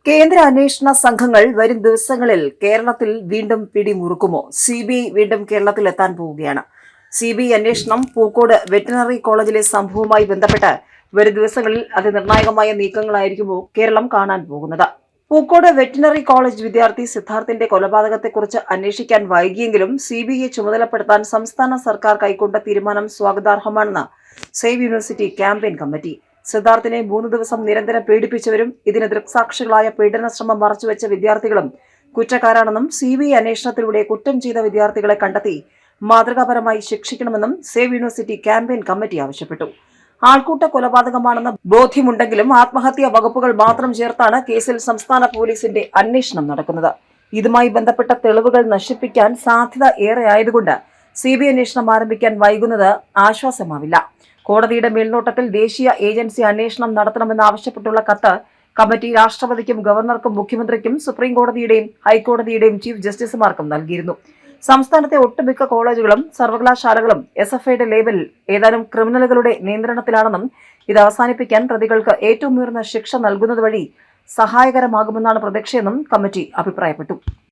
കേന്ദ്ര അന്വേഷണ സംഘങ്ങൾ വരും ദിവസങ്ങളിൽ കേരളത്തിൽ വീണ്ടും പിടിമുറുക്കുമോ? സിബിഐ വീണ്ടും കേരളത്തിൽ എത്താൻ പോവുകയാണ്. സിബിഐ അന്വേഷണം പൂക്കോട് വെറ്റിനറി കോളേജിലെ സംഭവവുമായി ബന്ധപ്പെട്ട് വരും ദിവസങ്ങളിൽ അതിനിർണായകമായ നീക്കങ്ങളായിരിക്കുമോ കേരളം കാണാൻ പോകുന്നത്. പൂക്കോട് വെറ്റിനറി കോളേജ് വിദ്യാർത്ഥി സിദ്ധാർത്ഥിന്റെ കൊലപാതകത്തെക്കുറിച്ച് അന്വേഷിക്കാൻ വൈകിയെങ്കിലും സിബിഐയെ ചുമതലപ്പെടുത്താൻ സംസ്ഥാന സർക്കാർ കൈക്കൊണ്ട തീരുമാനം സ്വാഗതാർഹമാണെന്ന് സേവ് യൂണിവേഴ്സിറ്റി ക്യാമ്പയിൻ കമ്മിറ്റി. സിദ്ധാർത്ഥിനെ 3 ദിവസം നിരന്തരം പീഡിപ്പിച്ചവരും ഇതിന് ദൃക്സാക്ഷികളായ പീഡന ശ്രമം മറച്ചുവെച്ച വിദ്യാർത്ഥികളും കുറ്റക്കാരാണെന്നും സിബിഐ അന്വേഷണത്തിലൂടെ കുറ്റം ചെയ്ത വിദ്യാർത്ഥികളെ കണ്ടെത്തി മാതൃകാപരമായി ശിക്ഷിക്കണമെന്നും സേവ് യൂണിവേഴ്സിറ്റി ക്യാമ്പയിൻ കമ്മിറ്റി ആവശ്യപ്പെട്ടു. ആൾക്കൂട്ട കൊലപാതകമാണെന്ന് ബോധ്യമുണ്ടെങ്കിലും ആത്മഹത്യാ വകുപ്പുകൾ മാത്രം ചേർത്താണ് കേസിൽ സംസ്ഥാന പോലീസിന്റെ അന്വേഷണം നടക്കുന്നത്. ഇതുമായി ബന്ധപ്പെട്ട തെളിവുകൾ നശിപ്പിക്കാൻ സാധ്യത ഏറെ ആയതുകൊണ്ട് സിബിഐ അന്വേഷണം ആരംഭിക്കാൻ വൈകുന്നത് ആശ്വാസമാവില്ല. കോടതിയുടെ മേൽനോട്ടത്തിൽ ദേശീയ ഏജൻസി അന്വേഷണം നടത്തണമെന്നാവശ്യപ്പെട്ടുള്ള കത്ത് കമ്മിറ്റി രാഷ്ട്രപതിക്കും ഗവർണർക്കും മുഖ്യമന്ത്രിക്കും സുപ്രീം കോടതിയുടെയും ഹൈക്കോടതിയുടെയും ചീഫ് ജസ്റ്റിസുമാർക്കും നൽകിയിരുന്നു. സംസ്ഥാനത്തെ ഒട്ടുമിക്ക കോളേജുകളും സർവകലാശാലകളും SFIയുടെ ലേബലിൽ ഏതാനും ക്രിമിനലുകളുടെ നിയന്ത്രണത്തിലാണെന്നും ഇത് അവസാനിപ്പിക്കാൻ പ്രതികൾക്ക് ഏറ്റവും ഉയർന്ന ശിക്ഷ നൽകുന്നത് വഴി സഹായകരമാകുമെന്നാണ് പ്രതീക്ഷയെന്നും കമ്മിറ്റി അഭിപ്രായപ്പെട്ടു.